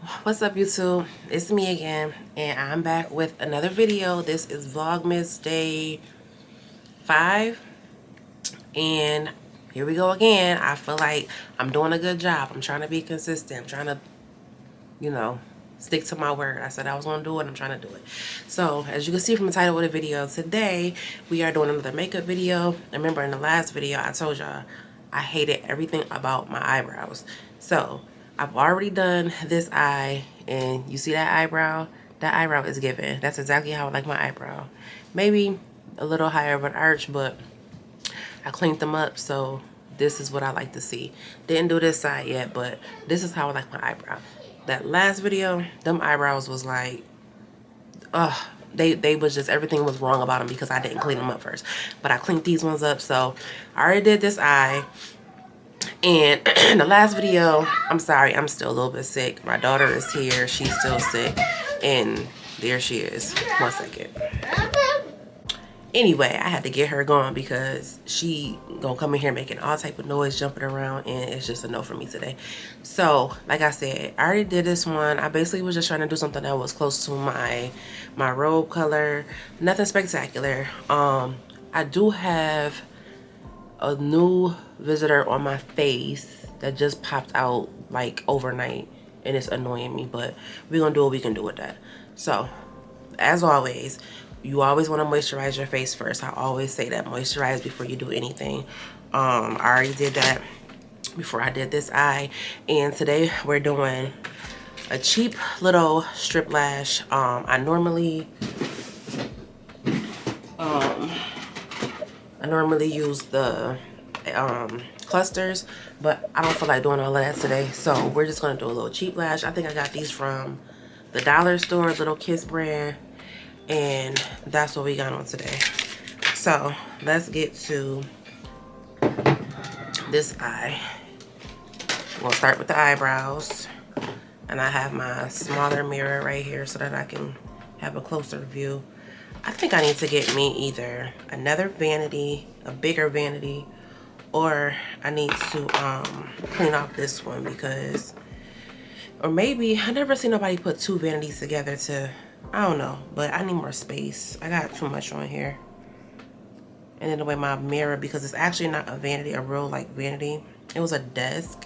What's up, YouTube? It's me again, and I'm back with another video. This is Vlogmas Day 5, and here we go again. I feel like I'm doing a good job. I'm trying to be consistent. I'm trying to, you know, stick to my word. I said I was going to do it. I'm trying to do it. So, as you can see from the title of the video, today we are doing another makeup video. Remember, in the last video, I told y'all I hated everything about my eyebrows. So, I've already done this eye, and you see that eyebrow? That eyebrow is given. That's exactly how I like my eyebrow. Maybe a little higher of an arch, but I cleaned them up, so this is what I like to see. Didn't do this side yet, but this is how I like my eyebrow. That last video, them eyebrows was like, ugh, they was just, everything was wrong about them because I didn't clean them up first. But I cleaned these ones up, so I already did this eye. And in the last video, I'm sorry, I'm still a little bit sick. My daughter is here, she's still sick, and there she is. 1 second. Anyway, I had to get her going because she gonna come in here making all type of noise, jumping around, and it's just a no for me today. So, like I said, I already did this one. I basically was just trying to do something that was close to my robe color. Nothing spectacular. I do have a new visitor on my face that just popped out like overnight, and it's annoying me, but we're gonna do what we can do with that. So, as always, you always want to moisturize your face first. I always say that, moisturize before you do anything. I already did that before I did this eye, and today we're doing a cheap little strip lash. I normally use the clusters, but I don't feel like doing all of that today, so we're just gonna do a little cheap lash. I think I got these from the dollar store, Little Kiss brand, and that's what we got on today. So let's get to this eye. We'll start with the eyebrows, and I have my smaller mirror right here so that I can have a closer view. I think I need to get me either another vanity, a bigger vanity, or I need to clean off this one because, or maybe, I never seen nobody put two vanities together to, I don't know, but I need more space. I got too much on here. And then the way my mirror, because it's actually not a vanity, a real like vanity. It was a desk,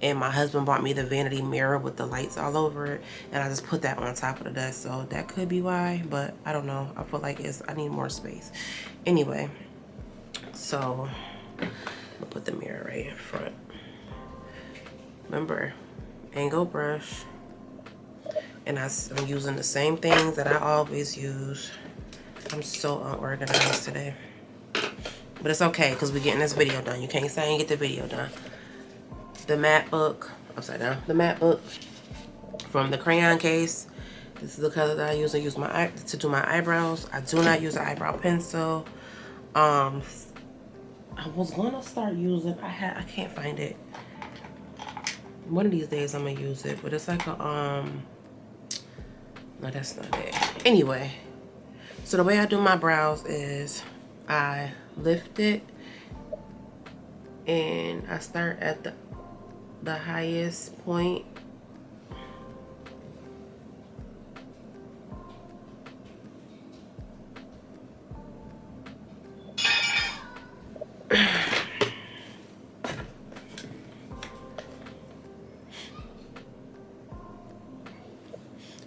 and my husband bought me the vanity mirror with the lights all over it, and I just put that on top of the desk, so that could be why, but I don't know. I feel like I need more space. Anyway, so I'll put the mirror right in front. Remember, angle brush. And I'm using the same things that I always use. I'm so unorganized today. But it's okay, because we're getting this video done. You can't say I ain't get the video done. The matte book, upside down. The matte book from the crayon case. This is the color that I use. I use to do my eyebrows. I do not use an eyebrow pencil. I was gonna start using, I can't find it. One of these days I'm gonna use it, but it's like a no, that's not it. Anyway, so the way I do my brows is I lift it and I start at the highest point.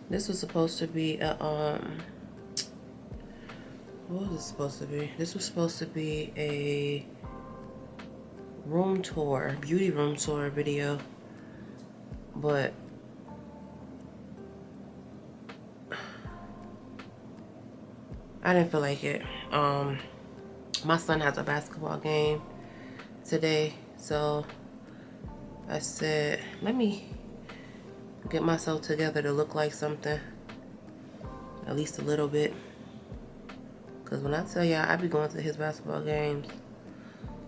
This was supposed to be a what was it supposed to be? This was supposed to be a room tour, beauty room tour video, but I didn't feel like it. My son has a basketball game today, so I said, let me get myself together to look like something, at least a little bit. Because when I tell y'all, I be going to his basketball games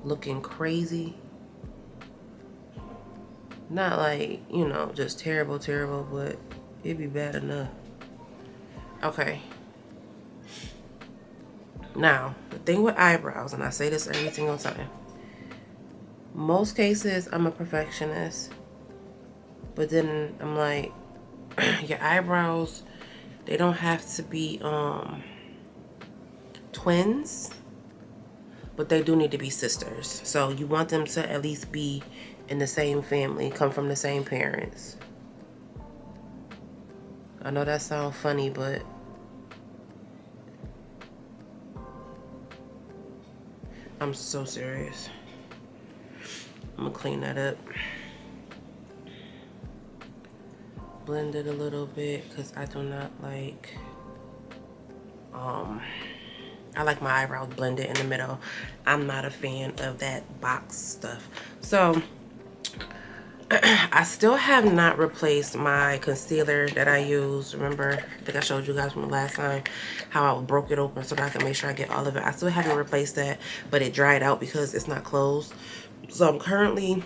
looking crazy. Not like, you know, just terrible, terrible, but it'd be bad enough. Okay. Now, the thing with eyebrows, and I say this every single time, most cases I'm a perfectionist, but then I'm like, your eyebrows, they don't have to be twins, but they do need to be sisters. So you want them to at least be in the same family, come from the same parents. I know that sounds funny, but I'm so serious. I'm gonna clean that up. Blend it a little bit because I do not like, I like my eyebrows blended in the middle. I'm not a fan of that box stuff. So I still have not replaced my concealer that I use. Remember, I think I showed you guys from the last time how I broke it open so that I can make sure I get all of it. I still haven't replaced that, but it dried out because it's not closed. So I'm currently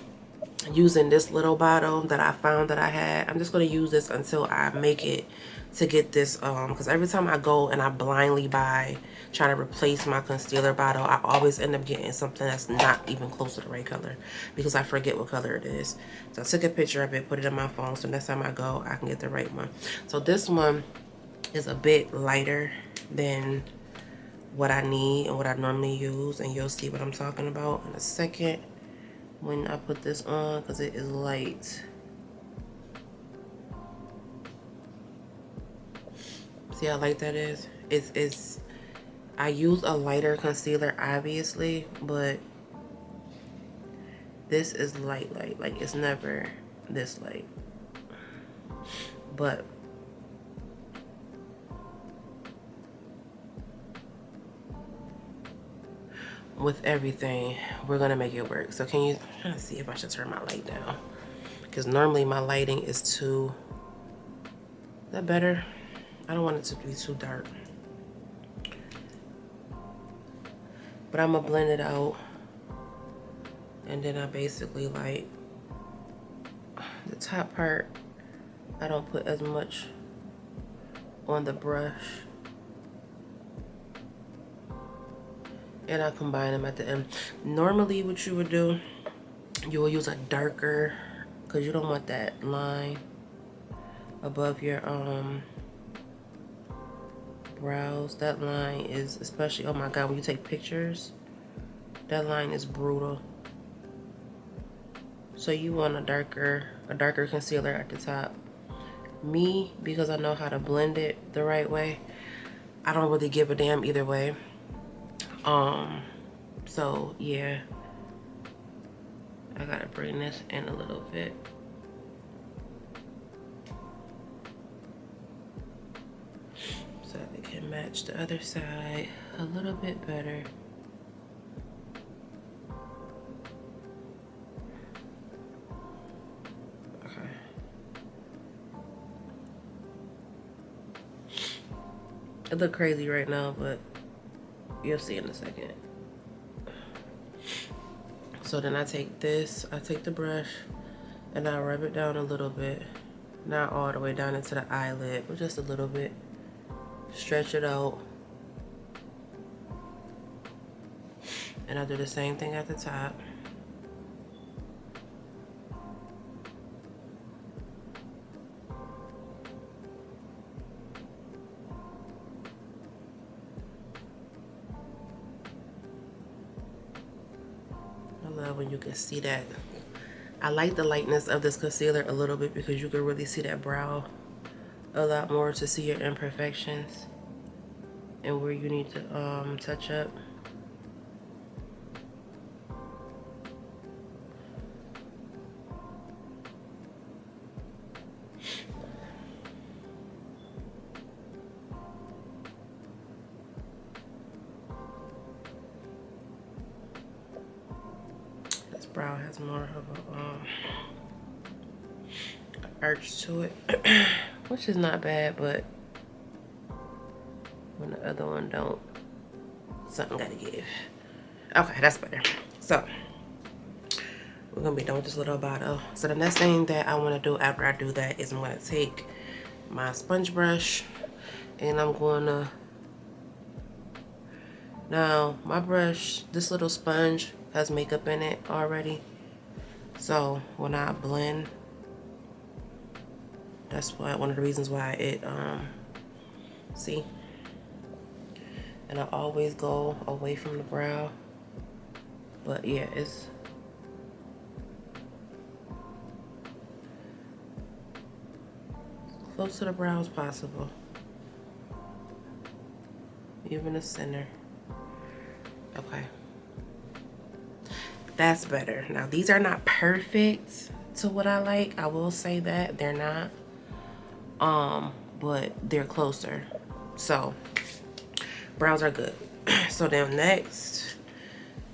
using this little bottle that I found that I had. I'm just going to use this until I make it to get this, because every time I go and I blindly buy, trying to replace my concealer bottle, I always end up getting something that's not even close to the right color because I forget what color it is. So I took a picture of it, put it in my phone, so next time I go, I can get the right one. So this one is a bit lighter than what I need and what I normally use, and you'll see what I'm talking about in a second when I put this on, because it is light. See how light that is? It's I use a lighter concealer obviously, but this is light. Like it's never this light. But with everything, we're gonna make it work. So can you, I'm trying to see if I should turn my light down, because normally my lighting is too, is that better? I don't want it to be too dark. But I'm gonna blend it out, and then I basically like the top part, I don't put as much on the brush, and I combine them at the end. Normally what you would do, you will use a darker, because you don't want that line above your brows. That line is, especially, oh my god, when you take pictures, that line is brutal. So you want a darker concealer at the top. Me, because I know how to blend it the right way, I don't really give a damn either way. So yeah, I gotta bring this in a little bit. So it can match the other side a little bit better. Okay. It look crazy right now, but you'll see in a second. So then I take this, I take the brush, and I rub it down a little bit. Not all the way down into the eyelid, but just a little bit. Stretch it out. And I do the same thing at the top. I love when you can see that. I like the lightness of this concealer a little bit because you can really see that brow a lot more, to see your imperfections and where you need to touch up. This brow has more of a arch to it, which is not bad, but when the other one don't, something gotta give. Okay, that's better. So we're gonna be done with this little bottle. So the next thing that I want to do after I do that is I'm gonna take my sponge brush, and I'm gonna, now my brush, this little sponge has makeup in it already. So when I blend That's why one of the reasons why it see. And I always go away from the brow. But yeah, it's close to the brow as possible. Even the center. Okay. That's better. Now these are not perfect to what I like. I will say that they're not. But they're closer. So browns are good. So then next,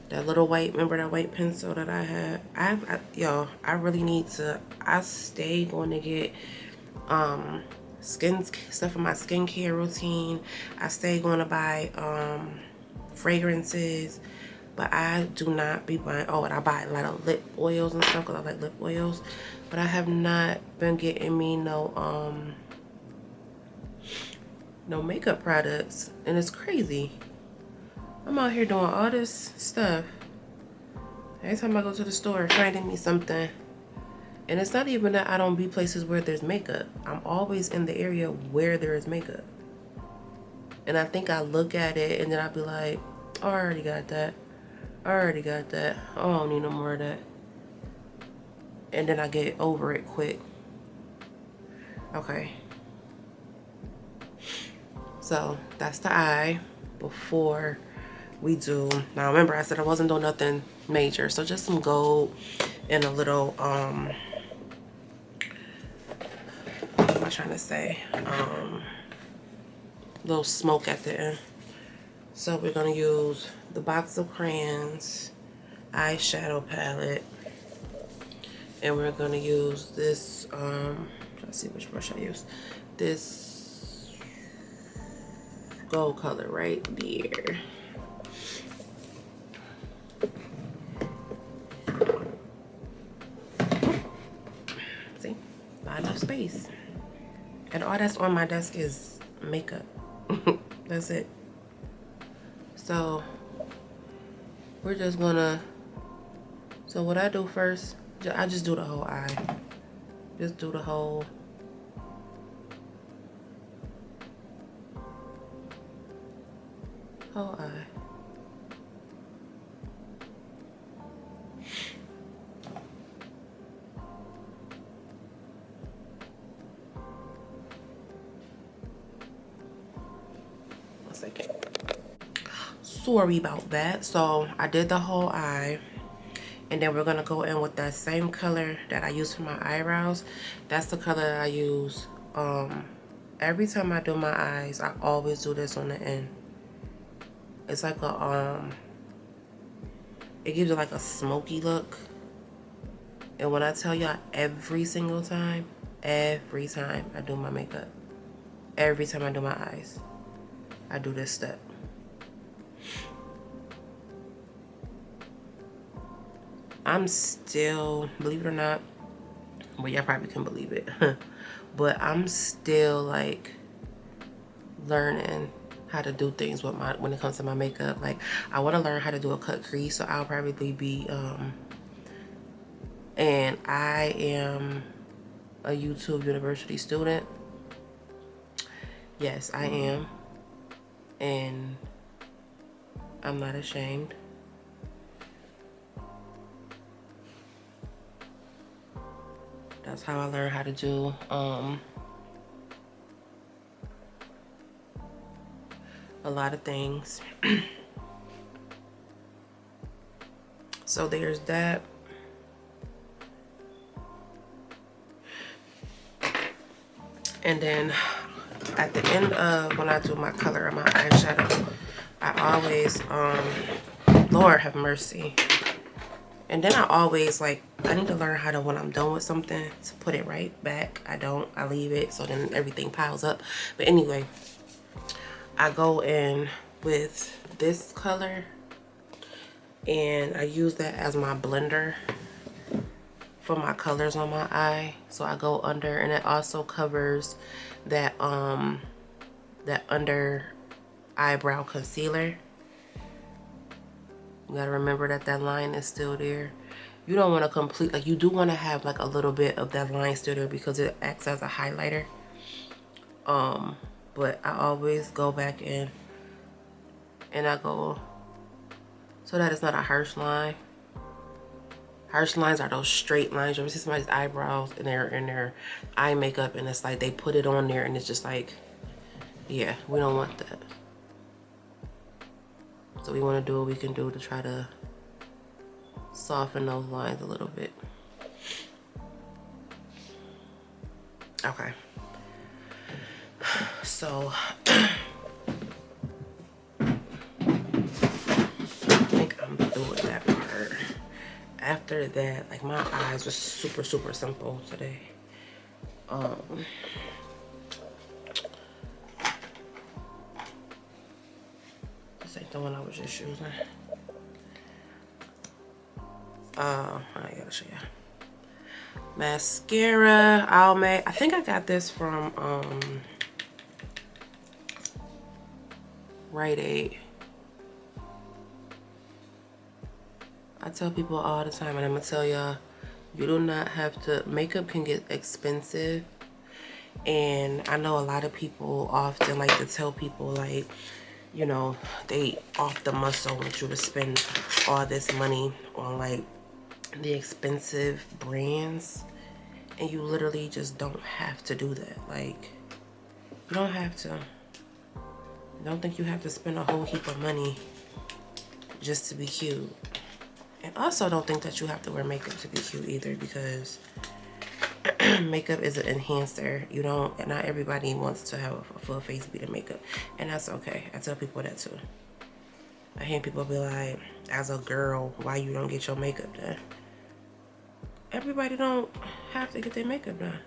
that little white, remember that white pencil that I had? Y'all, I really need to, I stay going to get skin stuff for my skincare routine. I stay going to buy fragrances, but I do not be buying, oh, and I buy a lot of lip oils and stuff because I like lip oils, but I have not been getting me no makeup products, and it's crazy. I'm out here doing all this stuff. Every time I go to the store, finding me something. And it's not even that I don't be places where there's makeup. I'm always in the area where there is makeup. And I think I look at it and then I'll be like, oh, I already got that. I already got that. Oh, I don't need no more of that. And then I get over it quick. Okay. So that's the eye before we do. Now remember I said I wasn't doing nothing major. So just some gold and a little, what am I trying to say? Little smoke at the end. So we're gonna use the box of crayons, eyeshadow palette, and we're gonna use this, let's see which brush I use. This gold color right there. See, not enough space. And all that's on my desk is makeup. That's it. So we're just gonna, so what I do first, I just do the whole eye. Just do the whole eye. One second. Sorry about that. So I did the whole eye, and then we're gonna go in with that same color that I use for my eyebrows. That's the color that I use every time I do my eyes. I always do this on the end. It's like a it gives you like a smoky look. And when I tell y'all, every single time I do my makeup, every time I do my eyes, I do this step. I'm still, believe it or not, well, y'all probably can believe it, but I'm still like learning how to do things with my, when it comes to my makeup. Like I want to learn how to do a cut crease, so I'll probably be and I am a YouTube University student. Yes, I am, and I'm not ashamed. That's how I learned how to do a lot of things. So there's that. And then at the end of when I do my color of my eyeshadow, I always Lord have mercy. And then I always, like, I need to learn how to, when I'm done with something, to put it right back. I don't. I leave it, so then everything piles up. But anyway, I go in with this color, and I use that as my blender for my colors on my eye. So I go under, and it also covers that, that under eyebrow concealer. You gotta remember that that line is still there. You don't want to complete, like, you do want to have like a little bit of that line still there because it acts as a highlighter. But I always go back in and I go so that it's not a harsh line. Harsh lines are those straight lines. You ever see somebody's eyebrows and they're in their eye makeup and it's like they put it on there and it's just like, yeah, we don't want that. So we want to do what we can do to try to soften those lines a little bit. Okay. So I think I'm through with that part. After that, like, my eyes were super simple today. This ain't the one I was just using. I gotta show you. Mascara, I think I got this from Rite Aid. I tell people all the time, and I'm gonna tell y'all, you do not have to, makeup can get expensive. And I know a lot of people often like to tell people, like, you know, they off the muscle want you to spend all this money on like the expensive brands, and you literally just don't have to do that. Like, you don't have to. I don't think you have to spend a whole heap of money just to be cute. And also don't think that you have to wear makeup to be cute either, because makeup is an enhancer. You don't, not everybody wants to have a full face beat of makeup, and that's okay. I tell people that too. I hear people be like, as a girl, why you don't get your makeup done? Everybody don't have to get their makeup done.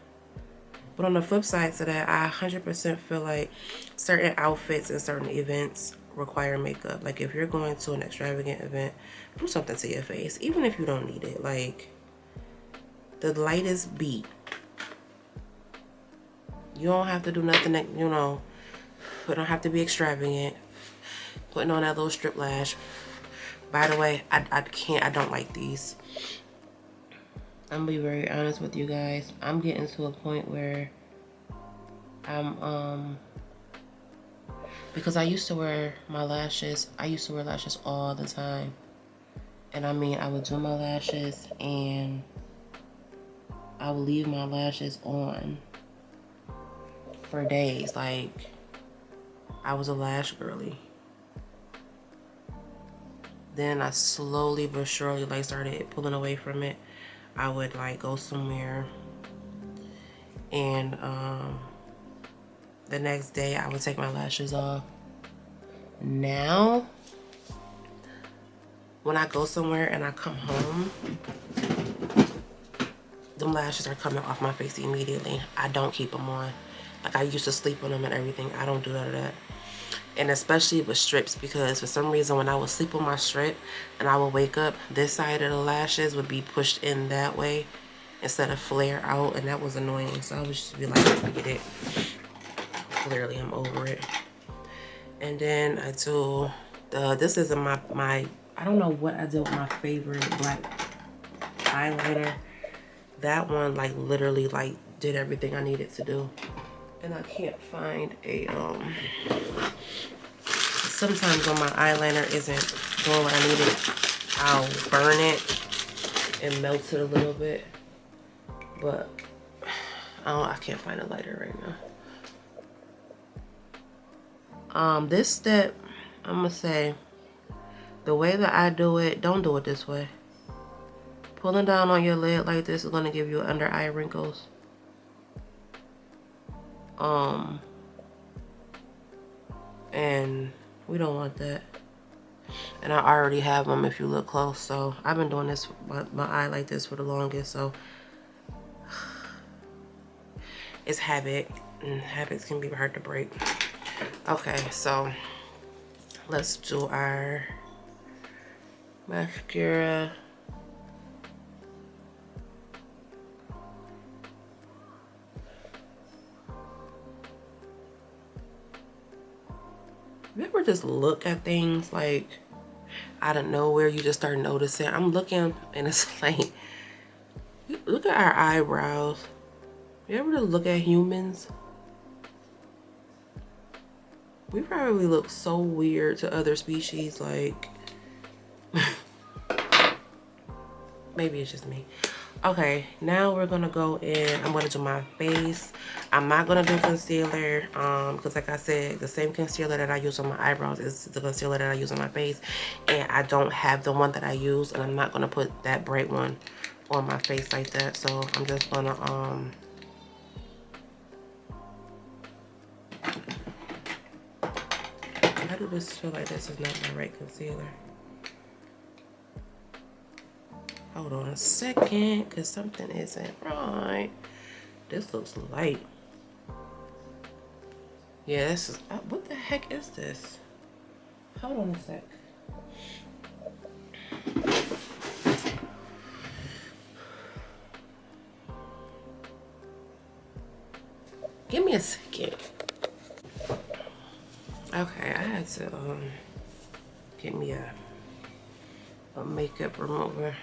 But on the flip side to that, I 100% feel like certain outfits and certain events require makeup. Like, if you're going to an extravagant event, do something to your face, even if you don't need it. Like, the lightest beat. You don't have to do nothing that, you know, it don't have to be extravagant. Putting on that little strip lash. By the way, I don't like these. I'm gonna be very honest with you guys. I'm getting to a point where I'm because I used to wear my lashes. I used to wear lashes all the time. And I mean, I would do my lashes and I would leave my lashes on for days. Like, I was a lash girly. Then I slowly but surely like started pulling away from it. I would like go somewhere and the next day I would take my lashes off. Now, when I go somewhere and I come home, them lashes are coming off my face immediately. I don't keep them on. Like, I used to sleep on them and everything. I don't do none of that. And especially with strips, because for some reason when I would sleep on my strip and I would wake up, this side of the lashes would be pushed in that way instead of flare out, and that was annoying. So I would just be like, forget it. Clearly I'm over it. And then I do this is my I don't know what I did with my favorite black eyeliner. That one like literally like did everything I needed to do. And I can't find a sometimes when my eyeliner isn't doing what I needed, I'll burn it and melt it a little bit. But I can't find a lighter right now. This step, I'm gonna say, the way that I do it, don't do it this way. Pulling down on your lid like this is gonna give you under eye wrinkles. And we don't want that. And I already have them if you look close. So I've been doing this, my eye like this for the longest. So it's habit, and habits can be hard to break. Okay, so let's do our mascara. You ever just look at things like, out of nowhere you just start noticing. I'm looking and it's like, look at our eyebrows. You ever just look at humans? We probably look so weird to other species, like maybe it's just me. Okay, now we're gonna go in. I'm gonna do my face. I'm not gonna do concealer because like I said, the same concealer that I use on my eyebrows is the concealer that I use on my face, and I don't have the one that I use, and I'm not gonna put that bright one on my face like that. So I'm just gonna I do this feel like this is not my right concealer. Hold on a second, because something isn't right. This looks light. Yeah, this is, what the heck is this? Hold on a sec. Give me a second. Okay, I had to get me a makeup remover.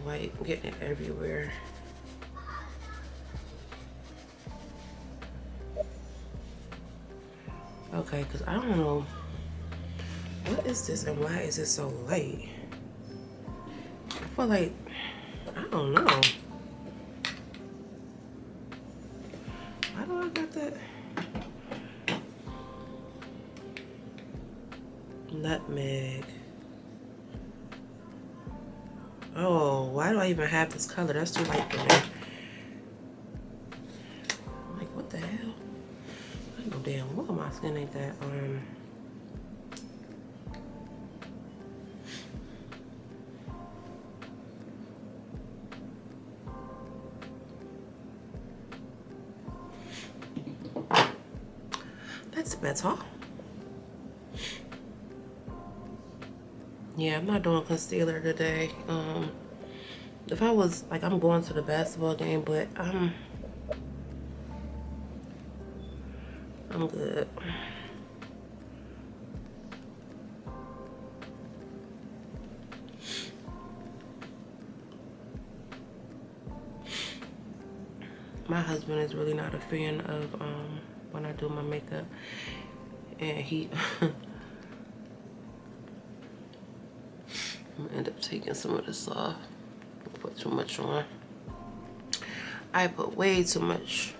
White, getting it everywhere. Okay, because I don't know. What is this and why is it so light? I feel like, I don't know. Why do I got that? Nutmeg. Oh, why do I even have this color? That's too light for me. I'm like, what the hell? I know damn well my skin ain't that that's better. Yeah, I'm not doing concealer today. If I was like, I'm going to the basketball game, but I'm good. My husband is really not a fan of when I do my makeup, and he I'm gonna end up taking some of this off. I put too much on. I put way too much.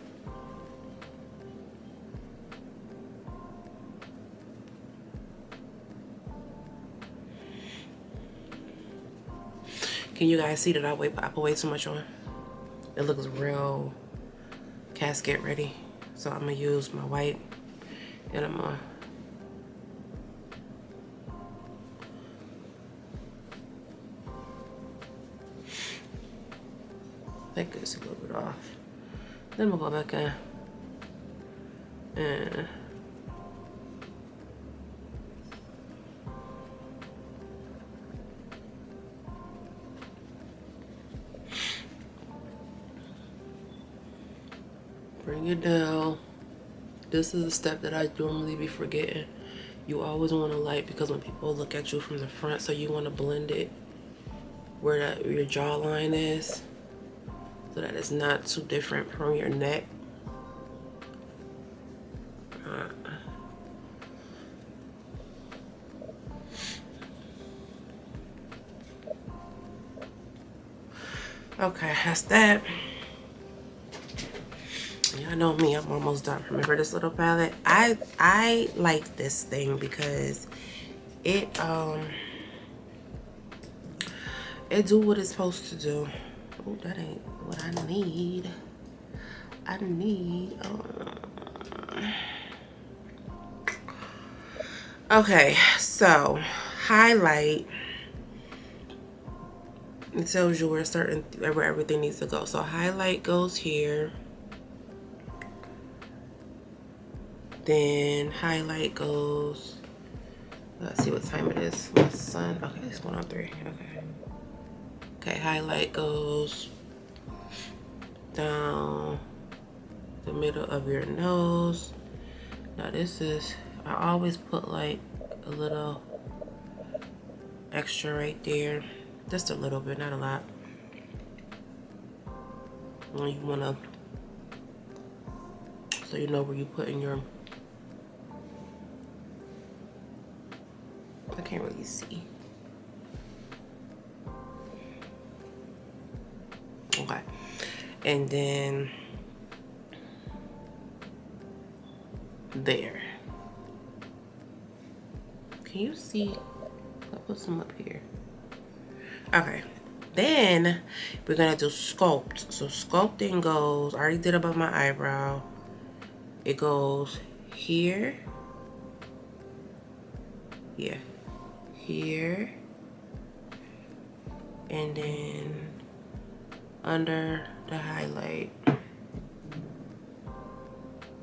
Can you guys see that I put way too much on? It looks real casket ready. So I'm gonna use my white and I'm gonna take this a little bit off. Then we'll go back in and bring it down. This is a step that I normally be forgetting. You always want to light because when people look at you from the front, so you want to blend it where your jawline is, so that it's not too different from your neck. Okay, that's that. Y'all know me, I'm almost done. Remember this little palette? I like this thing because it do what it's supposed to do. Oh, that ain't what I need. I need okay, so highlight, it tells you where everything needs to go. So highlight goes here. Then highlight goes, let's see what time it is. My son, okay, it's going on 3. Okay. Okay, highlight goes down the middle of your nose. Now this is, I always put like a little extra right there. Just a little bit, not a lot. And you wanna, so you know where you put in your, I can't really see. Okay. And then there. Can you see? I'll put some up here. Okay. Then we're gonna do sculpt. So sculpting goes, I already did above my eyebrow. It goes here. Yeah. Here. And then under the highlight.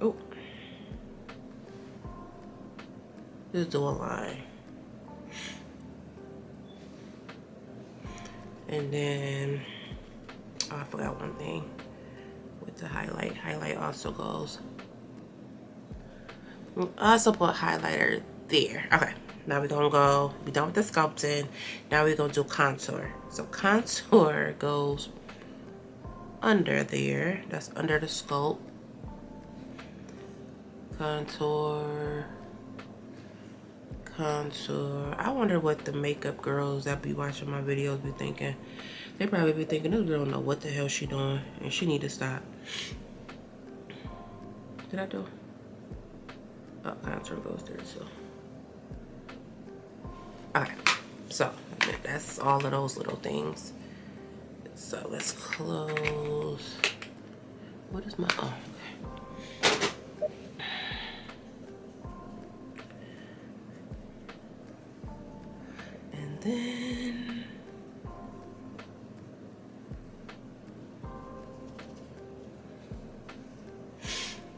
Oh. Just do a line. And then, oh, I forgot one thing with the highlight. Highlight also goes. I also put highlighter there. Okay, now we're gonna go, be done with the sculpting. Now we're gonna do contour. So contour goes under there. That's under the sculpt. Contour. Contour. I wonder what the makeup girls that be watching my videos be thinking. They probably be thinking, this girl don't know what the hell she doing and she need to stop. Did I do? Oh, contour goes there too. Okay, so that's all of those little things. So let's close. What is my, oh, okay. And then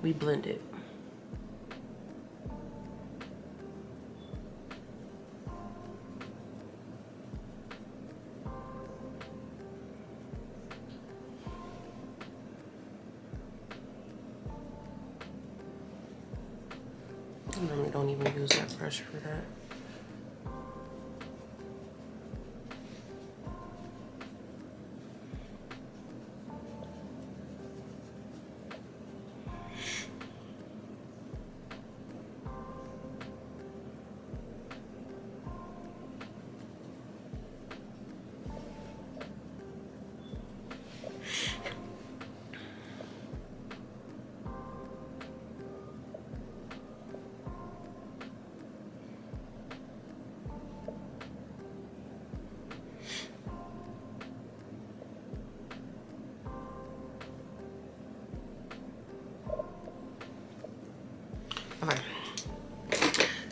we blend it. I normally don't even use that brush for that. Okay.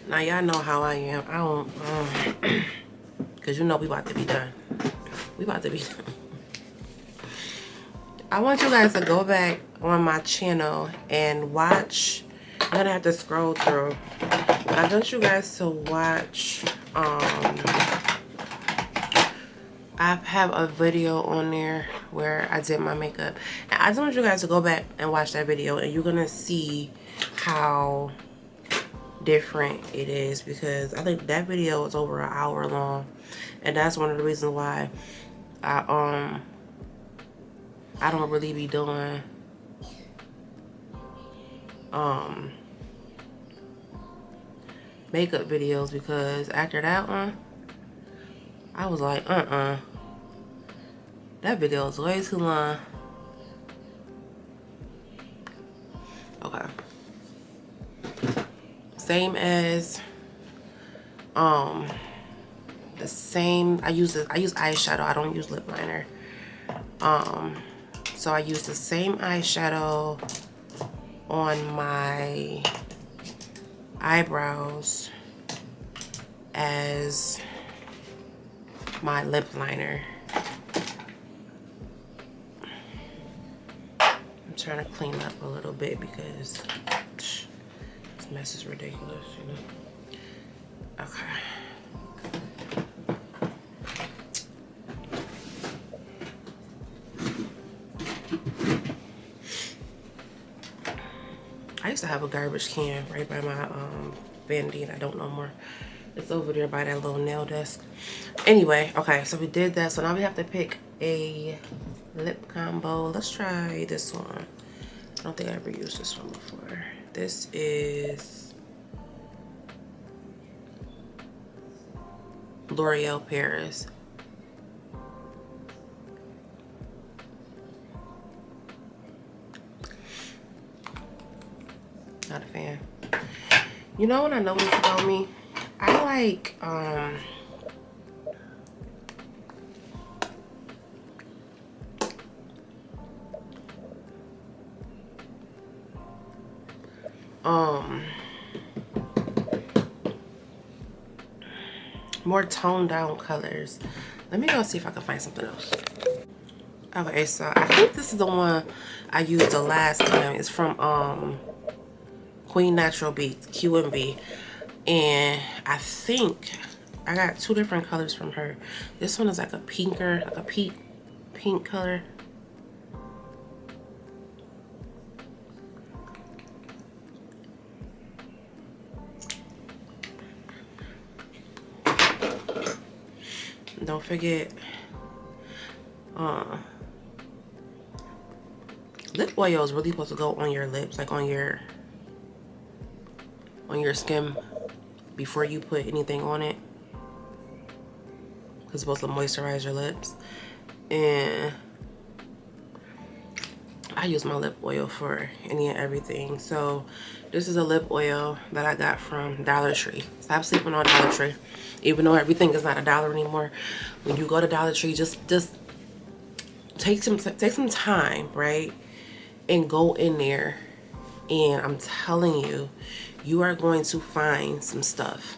Now y'all know how I am. I don't, cause you know we about to be done. We about to be done. I want you guys to go back on my channel and watch. I'm gonna have to scroll through. I want you guys to watch. I have a video on there where I did my makeup. And I just want you guys to go back and watch that video, and you're gonna see how different it is, because I think that video is over an hour long, and that's one of the reasons why I don't really be doing makeup videos, because after that one I was like that video is way too long. Okay, same as the same, I use eyeshadow. I don't use lip liner. So I use the same eyeshadow on my eyebrows as my lip liner. I'm trying to clean up a little bit because this mess is ridiculous, you know. Okay. I used to have a garbage can right by my vanity, and I don't no more. It's over there by that little nail desk. Anyway, okay, so we did that. So now we have to pick a lip combo. Let's try this one. I don't think I ever used this one before. This is L'Oreal Paris. Not a fan. You know what I noticed about me? I like more toned down colors. Let me go see if I can find something else. Okay, so I think this is the one I used the last time. It's from Queen Natural Beats, QMB. And I think I got two different colors from her. This one is like a pinker, like a pink color. Don't forget, lip oil is really supposed to go on your lips, like on your skin before you put anything on it. It's supposed to moisturize your lips. And I use my lip oil for any and everything. So this is a lip oil that I got from Dollar Tree. Stop sleeping on Dollar Tree. Even though everything is not $1 anymore. When you go to Dollar Tree, just take some time, right? And go in there. And I'm telling you, you are going to find some stuff.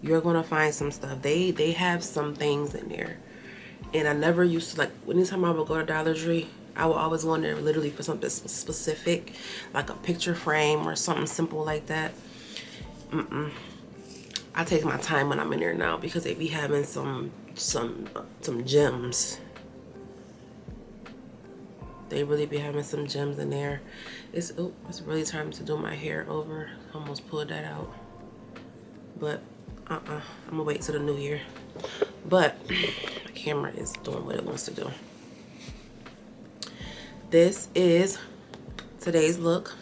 You're going to find some stuff. They have some things in there. And I never used to, like, anytime I would go to Dollar Tree, I would always go in there literally for something specific, like a picture frame or something simple like that. I take my time when I'm in there now because they be having some gems. They really be having some gems in there. It's really time to do my hair over. Almost pulled that out. But I'm gonna wait till the new year. But my camera is doing what it wants to do. This is today's look.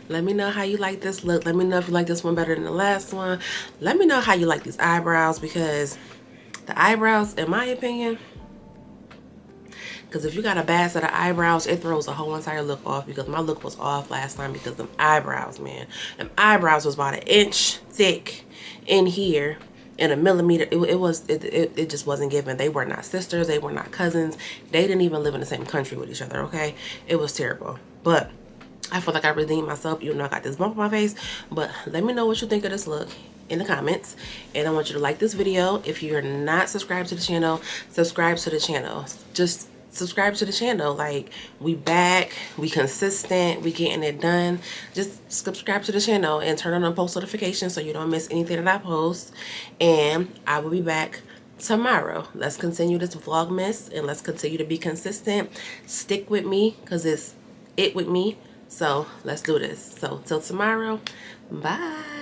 Let me know how you like this look. Let me know if you like this one better than the last one. Let me know how you like these eyebrows, because the eyebrows, in my opinion, because if you got a bad set of eyebrows, it throws the whole entire look off, because my look was off last time because them eyebrows, man. Them eyebrows was about 1 inch thick in here and 1 millimeter. It just wasn't given. They were not sisters. They were not cousins. They didn't even live in the same country with each other, okay? It was terrible. But I feel like I redeemed myself, even though I got this bump on my face. But let me know what you think of this look in the comments. And I want you to like this video. If you're not subscribed to the channel, subscribe to the channel. Just subscribe to the channel. Like, we back, we consistent, we getting it done. Just subscribe to the channel and turn on the post notifications so you don't miss anything that I post. And I will be back tomorrow. Let's continue this Vlogmas and let's continue to be consistent. Stick with me, because it's it with me. So let's do this. So till tomorrow, bye.